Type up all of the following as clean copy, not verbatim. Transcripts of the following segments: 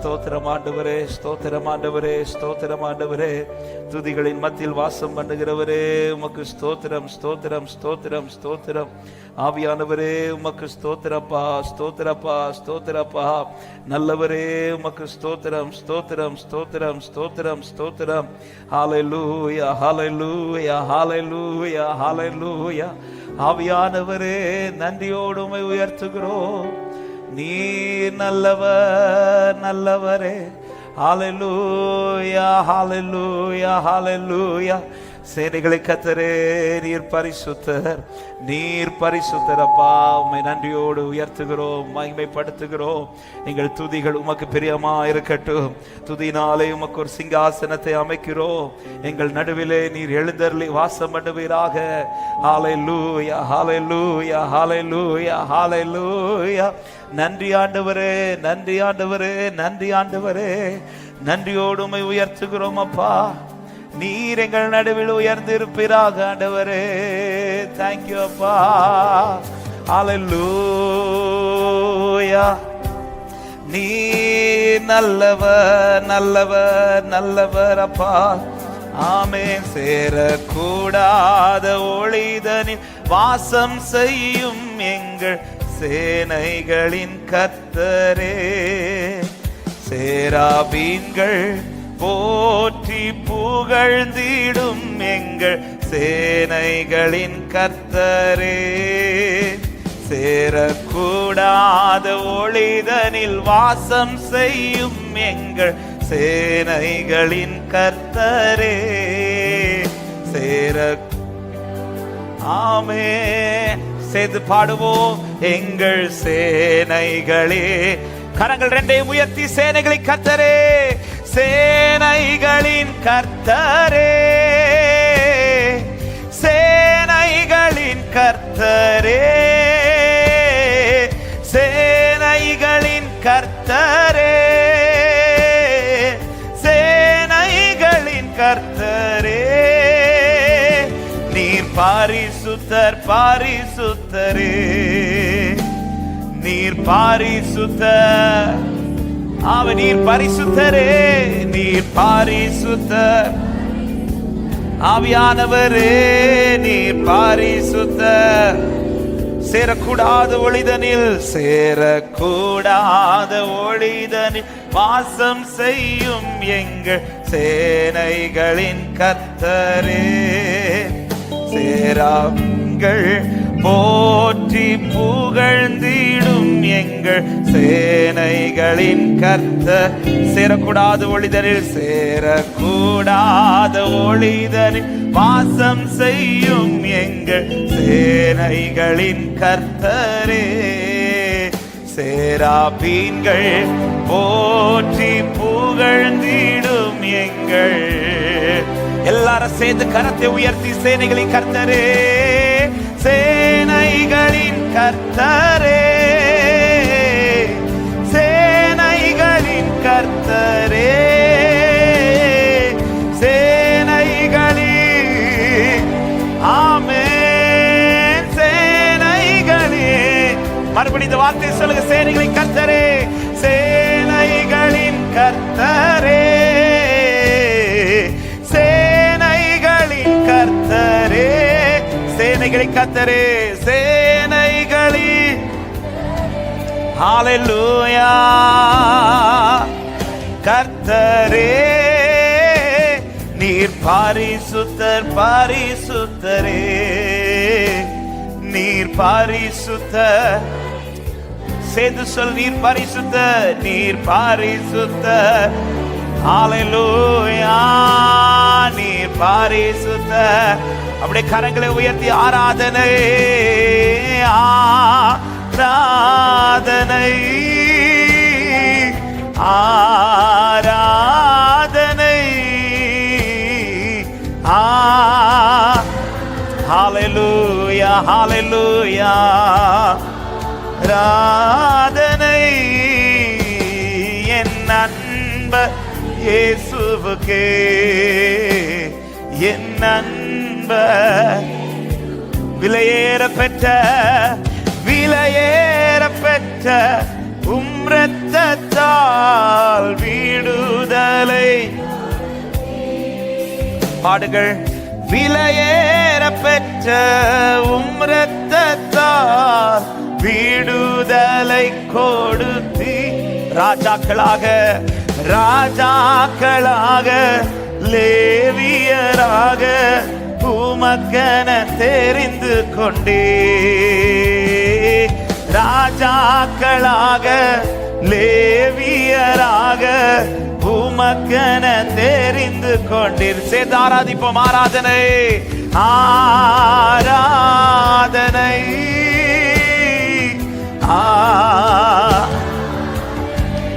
ஸ்தோத்திரம் ஆண்டவரே, ஸ்தோத்திரம் ஆண்டவரே, ஸ்தோத்திரம் ஆண்டவரே. துதிகளின் மத்தியில் வாசம் பண்ணுகிறவரே உமக்கு ஸ்தோத்திரம், ஸ்தோத்திரம், ஸ்தோத்திரம், ஸ்தோத்திரம். ஆவியானவரே உமக்கு ஸ்தோத்திரப்பா, ஸ்தோத்திரப்பா, ஸ்தோத்திரப்பா. நல்லவரே உமக்கு ஸ்தோத்திரம், ஸ்தோத்திரம், ஸ்தோத்திரம், ஸ்தோத்திரம், ஸ்தோத்திரம். ஹல்லேலூயா, ஹல்லேலூயா, ஹல்லேலூயா, ஹல்லேலூயா. ஆவியானவரே நன்றியோடு உம்மை உயர்த்துகிறோம். நீர் நல்லவர், நல்லவரே. ஹல்லேலூயா, ஹல்லேலூயா, ஹல்லேலூயா. சேனைகளை கர்த்தரே நீர் பரிசுத்தர், நீர் பரிசுத்தர் அப்பா. உம்மை நன்றியோடு உயர்த்துகிறோம், மகிமைப்படுத்துகிறோம். எங்கள் துதிகள் உமக்கு பிரியமா இருக்கட்டும். துதினாலே உமக்கு ஒரு சிங்காசனத்தை அமைக்கிறோம். எங்கள் நடுவிலே நீர் எழுந்தருளி வாசம் பண்ணுவீராக. ஹல்லேலூயா, ஹல்லேலூயா, ஹல்லேலூயா, ஹல்லேலூயா. நன்றி ஆண்டவரே, நன்றி ஆண்டவரே, நன்றி ஆண்டவரே. நன்றியோடு உம்மை உயர்த்துகிறோம் அப்பா. நீர் எங்கள் நடுவில் உயர்ந்திருப்பீராக ஆண்டவரே. தேங்க்யூ அப்பா. ஹல்லேலூயா. நீர் நல்லவர், நல்லவர், நல்லவர் அப்பா. ஆமென். சேரக்கூடாத ஒளிதனில் வாசம் செய்யும் எங்கள் சேனைகளின் கர்த்தரே. சேராபீன்கள் போற்றி புகழ்ந்திடும் எங்கள் சேனைகளின் கர்த்தரே. சேரக்கூடாத ஒளிதனில் வாசம் செய்யும் எங்கள் சேனைகளின் கர்த்தரே. ஆமென். சேர்ந்து பாடுவோம். எங்கள் சேனைகளே. கரங்கள் ரெண்டையும் உயர்த்தி சேனைகளை கர்த்தரே, சேனைகளின் கர்த்தரே, சேனைகளின் கர்த்தரே, சேனைகளின் கர்த்தரே, சேனைகளின் கர்த்தரே. நீர் பரிசுத்தர், பரிசுத்தரே. நீர் பரிசுத்தர். அவன் நீர் பரிசுத்தரே, நீர் பரிசுத்தர். ஆவியானவரே நீர் பரிசுத்தர். சேரக்கூடாத ஒளிதனில், சேரக்கூடாத ஒளிதனில் வாசம் செய்யும் எங்கள் சேனைகளின் கர்த்தரே. சேராங்கள் போற்றி புகழ்ந்திடும் எங்கள் சேனைகளின் கர்த்தர். சேரக்கூடாத ஒளிதனில், சேரக்கூடாத ஒளிதனில் வாசம் செய்யும் எங்கள் சேனைகளின் கர்த்தரே. சேராபீன்கள் போற்றி புகழ்ந்திடும் எங்கள். எல்லாரும் சேர்ந்து கரத்தை உயர்த்தி சேனைகளின் கர்த்தரே, சேனைகளின் கர்த்தரே, சேனைகளின் கர்த்தரே, சேனைகளின். ஆமென். சேனைகளின். மறுபடியும் இந்த வார்த்தை சொல்லுங்க. சேனைகளின் கர்த்தரே, சேனைகளின் கர்த்தரே, சேனைகளின் கர்த்தரே, சேனைகளின் கர்த்தரே, சேனைகளின். ஹல்லேலூயா. கர்த்தரே நீர் பரிசுத்தர், பரிசுத்தரே. நீர் பரிசுத்தர். சேர்ந்து சொல். நீர் பரிசுத்தர், நீர் பரிசுத்தர். ஹல்லேலூயா. நீர் பரிசுத்தர். அப்படியே கரங்களை உயர்த்தி ஆராதனை, ஆராதனை, ஆராதனை. ஹல்லேலூயா, ஹல்லேலூயா. ஆராதனை என் நண்பர் இயேசுவுக்கே, என் நண்பர். விலையேற பெற்ற, விலையேற பெற்ற உம் இரத்தத்தால் பாடுகள். விலையேற பெற்ற உம் இரத்தத்தால் விடுதலை கொடுத்து ராஜாக்களாக ராஜாக்களாக லேவியராக உமக்கென தெரிந்து கொண்டே. ராஜாக்களாக லேவியராக உமக்கென தெரிந்து கொண்டீர். சேர்ந்து ஆராதிப்போம். ஆராதனை ஆராதனை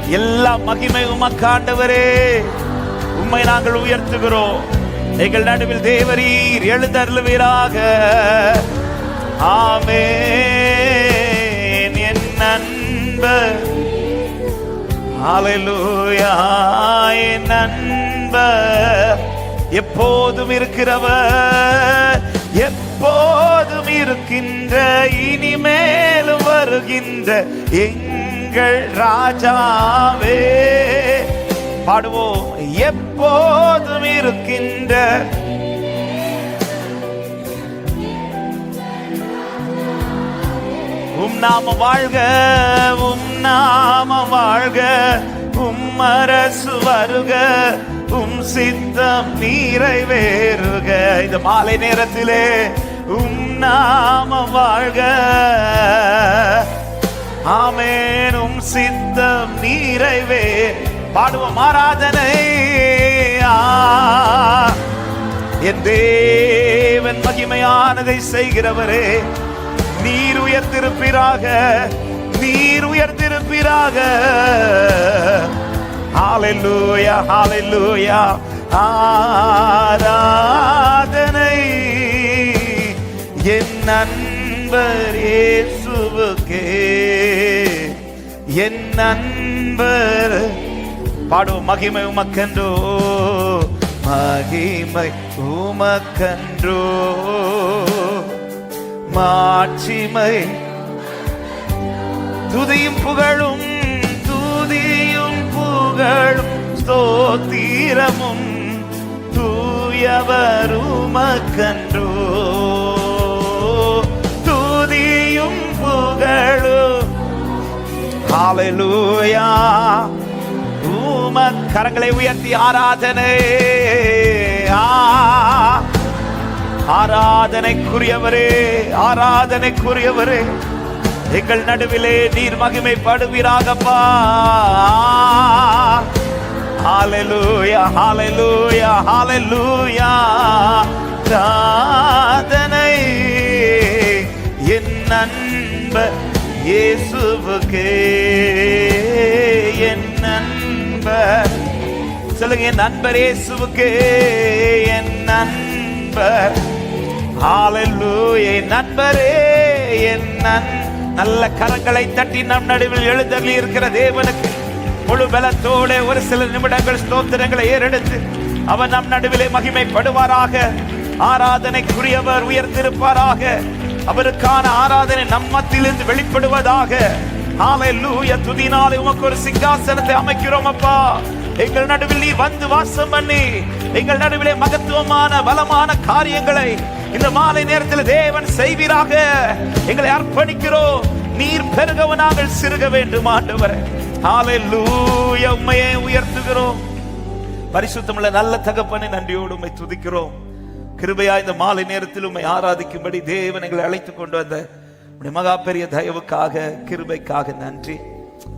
எல்லா மகிமை உமக்காண்டவரே. உம்மை நாங்கள் உயர்த்துகிறோம். எங்கள் நடுவில் தேவரீர் எழுந்தருளுவீராக. ஆமென். என் நண்பர் ஹல்லேலூயா. என் நண்பர் எப்போதும் இருக்கிறவர், எப்போதும் இருக்கின்ற, இனிமேலும் வருகின்ற எங்கள் ராஜாவே. பாடுவோம். எப்போதும் இருக்கின்ற உம் நாமம் வாழ்க, உம் நாமம் வாழ்க, உம் அரசு வருக, உம் சித்தம் நிறைவேறுக. இந்த மாலை நேரத்திலே உம் நாமம் வாழ்க. ஆமென். உம் சித்தம் நிறைவே. பாடுவோம். ஆராதனை. என் தேவன் மகிமையானதை செய்கிறவரே, நீர் உயர்ந்திருப்பீராக, நீர் உயர்ந்திருப்பீராக. ஹல்லேலூயா, ஹல்லேலூயா. ஆராதனை என் நண்பர் இயேசுவுக்கே, என் நண்பர். பாடுவோம். மகிமை உமக்கன்றோ, மகிமை உமக்கன்றோ, மாட்சிமை துதியும் புகழும், துதியும் புகழும் ஸ்தோத்திரமும் தூயவர் உமக்கன்றோ. துதியும் புகழும். ஹல்லேலூயா. கரங்களை உயர்த்தி ஆராதனை. ஆராதனைக்குரியவரே, ஆராதனைக்குரியவரே, எங்கள் நடுவிலே நீர் மகிமைப்படுவீராகப்பா. ஹல்லேலூயா, ஹல்லேலூயா, ஹல்லேலூயா. ஆராதனை என் நண்பர் இயேசுவுக்கே, என் நண்பர். சொல்லுங்க. என் நண்பர் இயேசுவுக்கே, என் நண்பர். ஹல்லேலூயா. என் நண்பரே, என் நல்ல கரங்களை தட்டி நம் நடுவில் எழுந்தருளி இருக்கிற தேவனுக்கு முழு பலத்தோடு ஒரு சில நிமிடங்கள் ஸ்தோத்திரங்களை ஏறெடுத்து அவர் நம் நடுவிலே மகிமைப்படுவாராக. ஆராதனைக்குரியவர் உயர்ந்திருப்பாராக. அவருக்கான ஆராதனை நம் மத்தியிலிருந்து வெளிப்படுவதாக. ஹல்லேலூயா. துதினாலே உமக்கு ஒரு சிங்காசனத்தை அமைக்கிறோம் அப்பா. எங்கள் நடுவில் நீ வந்து வாசம் பண்ணி எங்கள் நடுவிலே மகத்துவமான பலமான காரியங்களை இந்த மாலை நேரத்தில் தேவன் செய்வீராக. எங்களை அர்ப்பணிக்கிறோம். நீர் பெருகவ நாங்கள் சிறுக வேண்டும் ஆண்டவரே. ஹல்லேலூயா. உம்மையே உயர்த்துகிறோம். பரிசுத்தமுள்ள நல்ல தகப்பனை நன்றியோடு உம்மை துதிக்கிறோம். கிருபையா இந்த மாலை நேரத்தில் உம்மை ஆராதிக்கும்படி தேவன் எங்களை அழைத்துக் கொண்டு வந்த மகா பெரிய தயவுக்காக, கிருபைக்காக நன்றி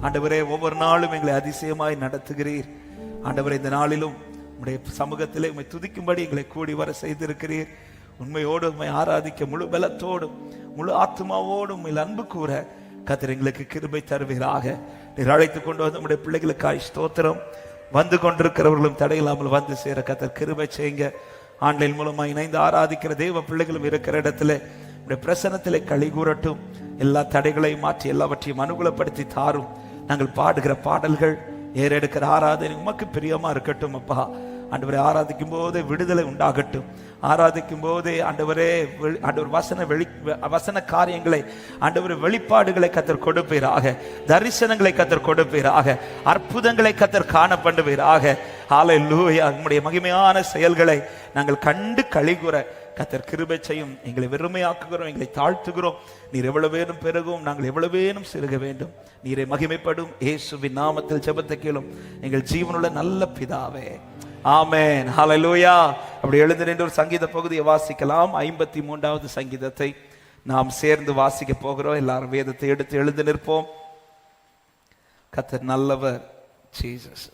ஆண்டவரே. ஒவ்வொரு நாளும் எங்களை அதிசயமாய் நடத்துகிறீர் ஆண்டவரே. இந்த நாளிலும் உம்முடைய சமூகத்திலே உம்மை துதிக்கும்படி எங்களை கூடி வர செய்திருக்கிறீர். உண்மையோடு உம்மை ஆராதிக்க முழு பலத்தோடும் முழு ஆத்மாவோடும் உம்மை அன்பு கூற கர்த்தர் எங்களுக்கு கிருபை தருவீராக. நீர் அழைத்துக் கொண்டு வந்து நம்முடைய பிள்ளைகளுக்காய் ஸ்தோத்திரம். வந்து கொண்டிருக்கிறவர்களும் தடையில்லாமல் வந்து சேர கர்த்தர் கிருபை செய்யுங்க. ஆன்லைன் மூலமா இணைந்து ஆராதிக்கிற தேவ பிள்ளைகளும் இருக்கிற இடத்துல பிரசன்னத்திலே களி கூறட்டும். எல்லா தடைகளையும் மாற்றி எல்லாவற்றையும் அனுகூலப்படுத்தி தாரும். நாங்கள் பாடுகிற பாடல்கள், ஏறெடுக்கிற ஆராதனை உமக்கு பிரியமா இருக்கட்டும் அப்பா. ஆண்டவரே, ஆராதிக்கும் போதே விடுதலை உண்டாகட்டும். ஆராதிக்கும் போதே ஆண்டவரே வசன காரியங்களை ஆண்டவரே வெளிப்பாடுகளை கர்த்தர் கொடுப்பீராக. தரிசனங்களை கர்த்தர் கொடுப்பீராக. அற்புதங்களை கர்த்தர் காண பண்ணுவீராக. ஹல்லேலூயா. உம்முடைய மகிமையான செயல்களை நாங்கள் கண்டு களிகூற கர்த்தர் கிருபை செய்யும். எங்களை வெறுமையாக்குகிறோம், எங்களை தாழ்த்துகிறோம். நீர் எவ்வளவு வேணும் பெருகும், நாங்கள் எவ்வளவு வேணும் சிறுக வேண்டும். நீரை மகிமைப்படும். இயேசுவின் நாமத்தில் ஜெபத்தை கேளும் எங்கள் ஜீவனுள்ள நல்ல பிதாவே, ஆமென். ஹல்லேலூயா. அப்படி எழுந்து நின்று ஒரு சங்கீத பகுதியை வாசிக்கலாம். 53வது சங்கீதத்தை நாம் சேர்ந்து வாசிக்க போகிறோம். எல்லாரும் வேதத்தை எடுத்து எழுந்து நிற்போம். கர்த்தர் நல்லவர். Jesus.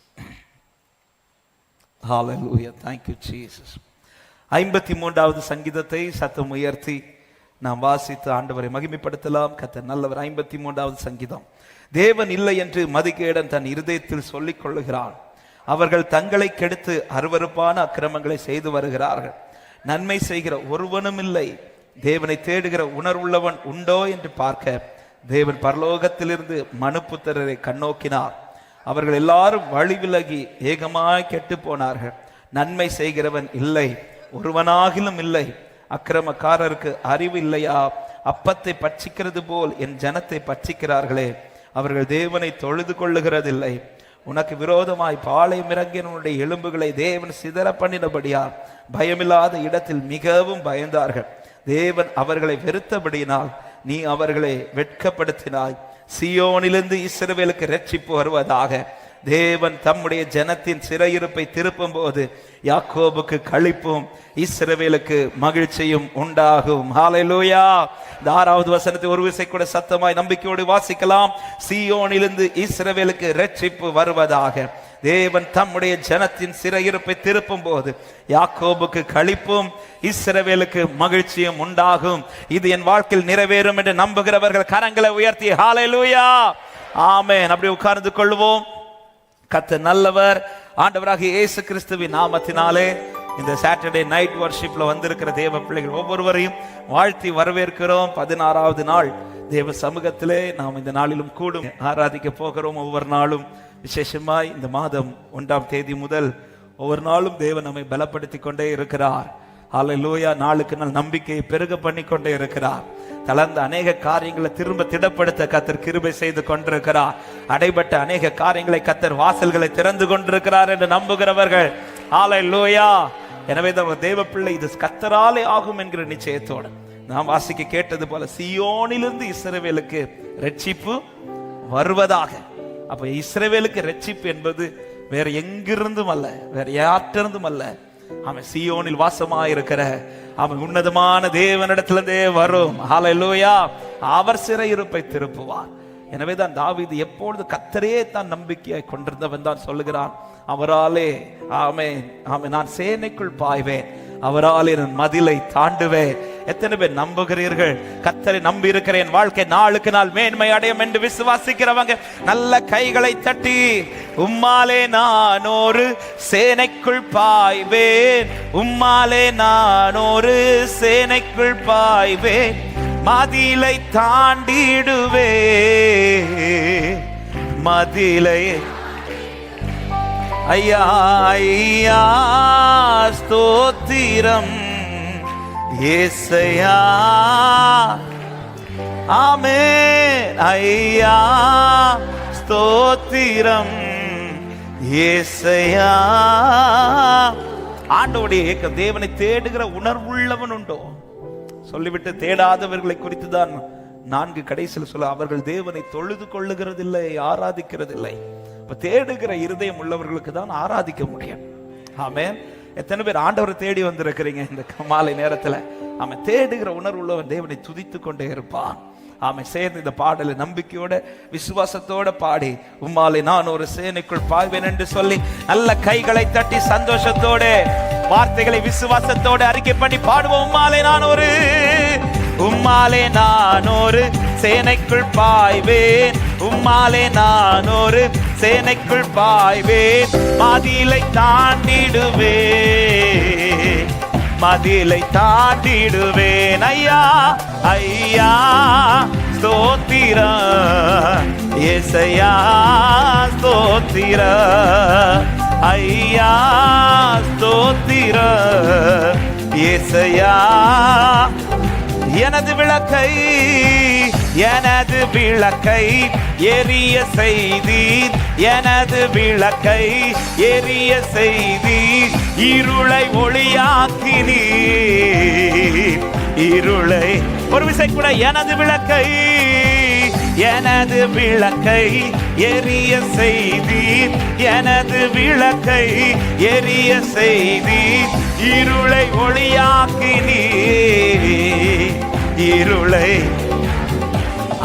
Hallelujah. Thank you Jesus. 53வது சங்கீதத்தை சத்தம் உயர்த்தி நாம் வாசித்து ஆண்டவரை மகிமைப்படுத்தலாம். கர்த்தர் நல்லவர். 53வது சங்கீதம். தேவன் இல்லை என்று மதிகேடன் தன் இருதயத்தில் சொல்லிக் கொள்ளுகிறான். அவர்கள் தங்களை கெடுத்து அருவருப்பான அக்கிரமங்களை செய்து வருகிறார்கள். நன்மை செய்கிற ஒருவனும் இல்லை. தேவனை தேடுகிற உணர்வுள்ளவன் உண்டோ என்று பார்க்க தேவன் பரலோகத்திலிருந்து மனுப்புத்திரரை கண்ணோக்கினார். அவர்கள் எல்லாரும் வழி விலகி ஏகமாய் கெட்டு போனார்கள். நன்மை செய்கிறவன் இல்லை, ஒருவனாகிலும் இல்லை. அக்கிரமக்காரருக்கு அறிவு இல்லையா? அப்பத்தை பட்சிக்கிறது போல் என் ஜனத்தை பட்சிக்கிறார்களே. அவர்கள் தேவனை தொழுது கொள்ளுகிறதில்லை. உனக்கு விரோதமாய் பாளையம் இறங்கினுடைய எலும்புகளை தேவன் சிதற பண்ணினபடியால் பயமில்லாத இடத்தில் மிகவும் பயந்தார்கள். தேவன் அவர்களை வெறுத்தபடியினால் நீ அவர்களை வெட்கப்படுத்தினாய். சீயோனிலிருந்து இஸ்ரவேலுக்கு இரட்சிப்பு வருவதாக. தேவன் தம்முடைய ஜனத்தின் சிறையிருப்பை திருப்பும் போது யாக்கோபுக்கு களிப்பும் இஸ்ரவேலுக்கு மகிழ்ச்சியும் உண்டாகும். ஹல்லேலூயா. இந்த 6வது வசனத்தை ஒரு விசை கூட சத்தமாய் நம்பிக்கையோடு வாசிக்கலாம். சீயோனிலிருந்து இஸ்ரவேலுக்கு இரட்சிப்பு வருவதாக. தேவன் தம்முடைய ஜனத்தின் சிறையிருப்பை திருப்பும் போது யாக்கோபுக்கு களிப்பும் இஸ்ரவேலுக்கு மகிழ்ச்சியும் உண்டாகும். இது என் வாழ்க்கையில் நிறைவேறும் என்று நம்புகிறவர்கள் கரங்களை உயர்த்தி ஹல்லேலூயா, ஆமென். அப்படி உட்கார்ந்து கொள்வோம். கர்த்தர் நல்லவர். ஆண்டவராக இயேசு கிறிஸ்துவின் நாமத்தினாலே இந்த சாட்டர்டே நைட் வர்ஷிப்ல வந்திருக்கிற தேவ பிள்ளைகள் ஒவ்வொருவரையும் வாழ்த்தி வரவேற்கிறோம். 16வது நாள் தேவ சமூகத்திலே நாம் இந்த நாளிலும் கூடும் ஆராதிக்க போகிறோம். ஒவ்வொரு நாளும் விசேஷமாய் இந்த மாதம் 1ஆம் தேதி முதல் ஒவ்வொரு நாளும் தேவன் நம்மை பலப்படுத்தி கொண்டே இருக்கிறார். ஹல்லேலூயா. நாளுக்கு நாள் நம்பிக்கையை பெருக பண்ணி கொண்டே இருக்கிறார். தளர்ந்த அநேக காரியங்களை திரும்ப திடப்படுத்த கர்த்தர் கிருபை செய்து கொண்டிருக்கிறார். அடைபட்ட அநேக காரியங்களை கர்த்தர் வாசல்களை திறந்து கொண்டிருக்கிறார் என்று நம்புகிறவர்கள் ஹல்லேலூயா. எனவே தான் தேவ பிள்ளை இது கர்த்தராலே ஆகும் என்கிற நிச்சயத்தோடு நாம் வாசிக்க கேட்டது போல சீயோனிலிருந்து இஸ்ரவேலுக்கு இரட்சிப்பு வருவதாக. அப்ப இஸ்ரவேலுக்கு இரட்சிப்பு என்பது வேற எங்கிருந்தும் அல்ல, வேற யாற்றிருந்தும் அல்ல. அவன் சீயோனில் வாசமாயிருக்கிற அவன் உன்னதமான தேவனிடத்திலிருந்தே வரும். ஹல்லேலூயா. அவர் சிறையிருப்பை திருப்புவார். எனவேதான் தாவீது எப்பொழுது கர்த்தரே தான் நம்பிக்கையாய் கொண்டிருந்தவன் தான் சொல்லுகிறான், அவராலே ஆமென் ஆமென் நான் சேனைக்குள் பாய்வேன், அவராலே நான் மதிலை தாண்டுவேன். எத்தனை பேர் நம்புகிறீர்கள்? கர்த்தரை நம்பி இருக்கிற என் வாழ்க்கை நாளுக்கு நாள் மேன்மை அடையும் என்று விசுவாசிக்கிறவங்க நல்ல கைகளை தட்டி உம்மாலே நான் ஒரு சேனைக்குள் பாய்வேன், உம்மாலே நான் ஒரு சேனைக்குள் பாய்வேன், மதிலை தாண்டிடுவே மதிலை. ஐயா ஐயா ஸ்தோத்திரம் ஏசையா, ஆமென். ஐயா ஸ்தோத்திரம் ஏசையா. ஆண்டவருடைய ஏக்கம். தேவனை தேடுகிற உணர்வுள்ளவன் உண்டோ? சொல்லிவிட்டு தேடாதவர்களை குறித்து தான் 4 கடைசியில் சொல்ல, அவர்கள் தேவனை தொழுது கொள்ளுகிறதில்லை, ஆராதிக்கிறதில்லை. இப்ப தேடுகிற இருதயம் உள்ளவர்களுக்கு தான் ஆராதிக்க முடியும். ஆமென். எத்தனை பேர் ஆண்டவரை தேடி வந்திருக்கிறீங்க இந்த மாலை நேரத்துல? அவன் தேடுகிற உணர்வு உள்ளவன் தேவனை துதித்து கொண்டே இருப்பான். அவன் சேர்ந்து இந்த பாடலை நம்பிக்கையோட விசுவாசத்தோட பாடி உம்மாலே நான் ஒரு சேனைக்குள் பாய்வேன் என்று சொல்லி நல்ல கைகளை தட்டி சந்தோஷத்தோட வார்த்தைகளை விசுவாசத்தோட அறிக்கை பண்ணி பாடுவோம். உம்மாலே நான் ஒரு, உம்மாலே நான் ஒரு சேனைக்குள் பாய்வேன், உம்மாலே நான் ஒரு சேனைக்குள் பாய்வேன், மதிலை தாண்டிடுவே மதிலை தாண்டிடுவேன். ஐயா ஐயா ஸ்தோத்திரம் ஏசையா ஸ்தோத்திரம், ஐயா ஸ்தோத்திரம் ஏசையா. எனது விளக்கை எனது விளக்கை எரிய செய்தீர், எனது விளக்கை எரிய செய்தீர், இருளை ஒளியாக்கினீர், இருளை. ஒரு விசை கூட, எனது விளக்கை, எனது விளக்கை எரிய செய்தீர், எனது விளக்கை எரிய செய்தீர், இருளை ஒளியாக்கினீர், இருளை.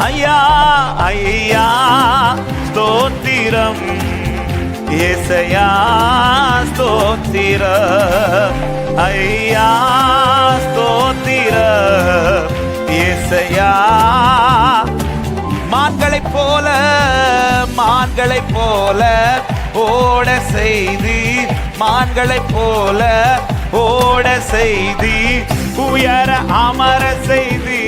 ஐயா ஐயா ஸ்தோத்திரம், ஏசையா ஸ்தோத்திரம், ஐயா ஸ்தோத்திரம், ஏசையா. மான்களைப் போல, மான்களைப் போல ஓட செய்தி, மான்களைப் போல ஓட செய்தி, உயர அமர செய்தி,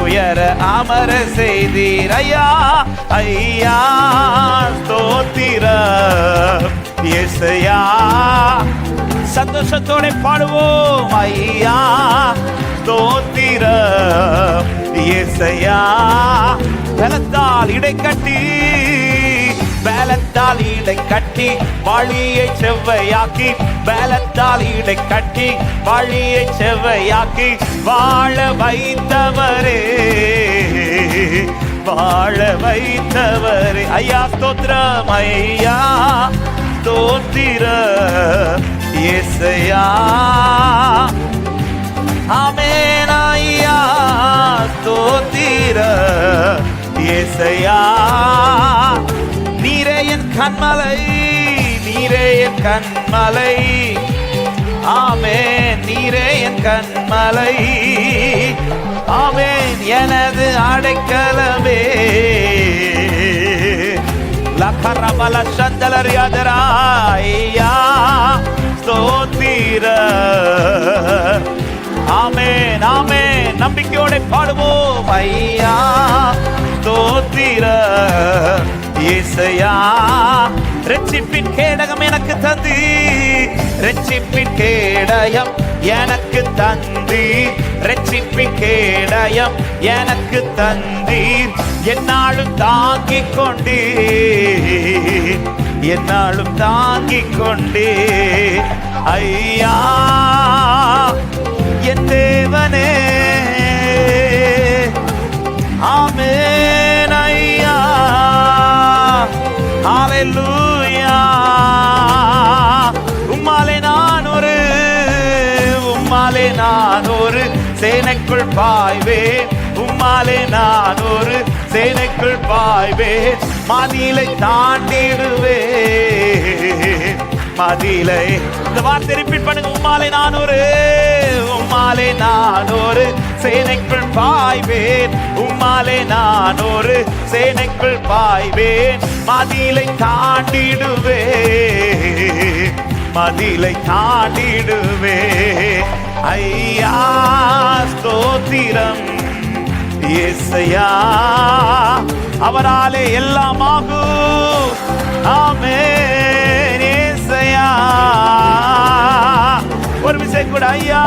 உயர அமர செய்தீர். ஐயா ஐயா ஸ்தோத்திரம், ஏசையா. சந்தோஷத்தோட பாடுவோம், ஐயா ஸ்தோத்திரம், ஏசையா. பலத்தால் இடை கட்டி, பலத்தால் இடை கட்டி வழியை செவ்வையாக்கி, பலத்தால் இடை கட்டி வழியை செவ்வையாக்கி, வாழ வைத்தவரே, வாழ வைத்தவரே. ஐயா ஸ்தோத்திரம், ஐயா ஸ்தோத்திரம், ஏசையா. ஆமென். ஐயா ஸ்தோத்திரம், ஏசையா. நீரே என் கண்மலை, நீரே என் கண்மலை, ஆமென். நீரே என் கண்மலை, ஆமென். எனது அடைக்கலமே, லகரபல சந்தலரியாதரா. ஐயா ஸ்தோத்திரம், ஆமென் ஆமென். நம்பிக்கையோட பாடுவோம், ஐயா ஸ்தோத்திரம், ஏசையா. ரட்சிப்பின் கேடகம் எனக்கு தந்தி, ரட்சிப்பின் கேடயம் எனக்கு தந்தீர், ரட்சிப்பின் கேடயம் எனக்கு தந்தீர், என்னாலும் தாங்கிக் கொண்டீர், என்னாலும் தாங்கிக் கொண்டீர். ஐயா என் தேவனே, ஆமென். ஐயா ஹல்லேலூயா. உம்மாலே நான் ஒரு, உம்மாலே நான் ஒரு சேனைக்குள் பாய்வேன், உம்மாலே நான் ஒரு சேனைக்குள் பாய்வேன், மதிலை தாண்டிடுவேன், மதிலை. இந்த வார்த்தை ரிப்பீட் பண்ணுங்க, உம்மாலே நான் ஒரு, உம்மாலே நான் ஒரு சேனைக்குள் பாய்வேன், உம்மாலே நான் ஒரு சேனைக்குள் பாய்வேன், மதிலை தாண்டிடுவேன், மதிலை தாண்டிடுவேன். ஐயா ஸ்தோத்திரம், ஏசையா. அவராலே எல்லாம் ஆகும், ஆமென். ஏசையா. ஒரு விஷயம் கூட, ஐயா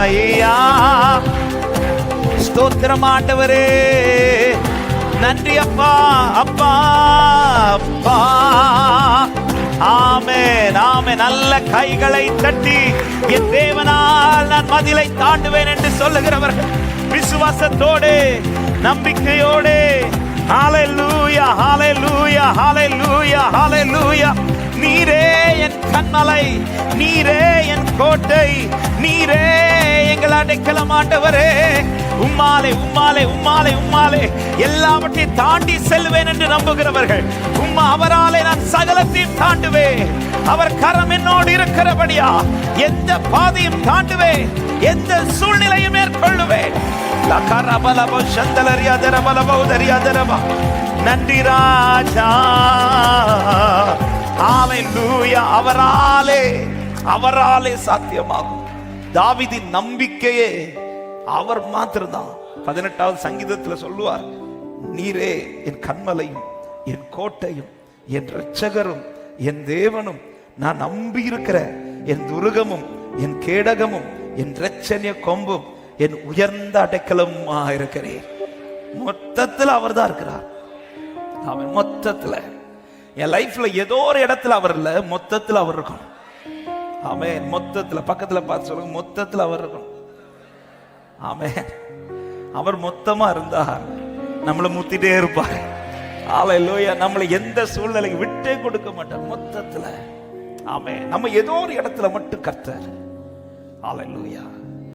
ஐயா ஸ்தோத்திரம் ஆண்டவரே, நன்றி அப்பா, அப்பா அப்பா. ஆமென் ஆமென். நல்ல கைகளை தட்டி, என் தேவனால் நான் மதிலை தாண்டுவேன் என்று சொல்லுகிறவர்கள் விசுவாசத்தோடு, நம்பிக்கையோடு, ஹல்லேலூயா ஹல்லேலூயா ஹல்லேலூயா ஹல்லேலூயா. நீரே என் கண்மலை, நீரே என் கோட்டை, நீரே எங்கள் அடைக்கலம் ஆண்டவரே. உம்மாலே உம்மாலே உம்மாலே உம்மாலே எல்லாவற்றையும் தாண்டி செல்வேன் என்று நம்புகிறவர்கள், அவராலே நான் சகலத்தையும் தாண்டுவேன். அவர் கரம் என்னோடு இருக்கிறபடியா எந்த பாதையும் தாண்டுவேன், எந்த சூழ்நிலையும் மேற்கொள்ளுவேன். நன்றி ராஜா. ஹல்லேலூயா. அவராலே, அவராலே சாத்தியமாகும். தாவீதின் நம்பிக்கையே அவர் மாத்திரம்தான். 18வது சங்கீதத்தில் சொல்லுவார், நீரே என் கண்மலையும் என் கோட்டையும் என் இரட்சகரும் என் தேவனும், நான் நம்பி இருக்கிற என் துருகமும் என் கேடகமும் என் இரட்சணிய கொம்பும் என் உயர்ந்த அடைக்கலமா இருக்கிறேன். மொத்தத்தில் அவர் தான் இருக்கிறார். அவன் மொத்தத்துல என் லைஃப்ல ஏதோ ஒரு இடத்துல அவர் இல்ல, மொத்தத்தில் அவர் இருக்கணும். ஆமென். மொத்தத்துல பக்கத்துல பார்த்து சொல்லுங்க, மொத்தத்தில் அவர் இருக்கணும். ஆமென். அவர் மொத்தமா இருந்தா நம்மளை முத்திட்டே இருப்பார். ஹல்லேலூயா. நம்மளை எந்த சூழ்நிலைக்கு விட்டே கொடுக்க மாட்டார் மொத்தத்துல. ஆமென். நம்ம ஏதோ ஒரு இடத்துல மட்டும் கர்த்தர். ஹல்லேலூயா.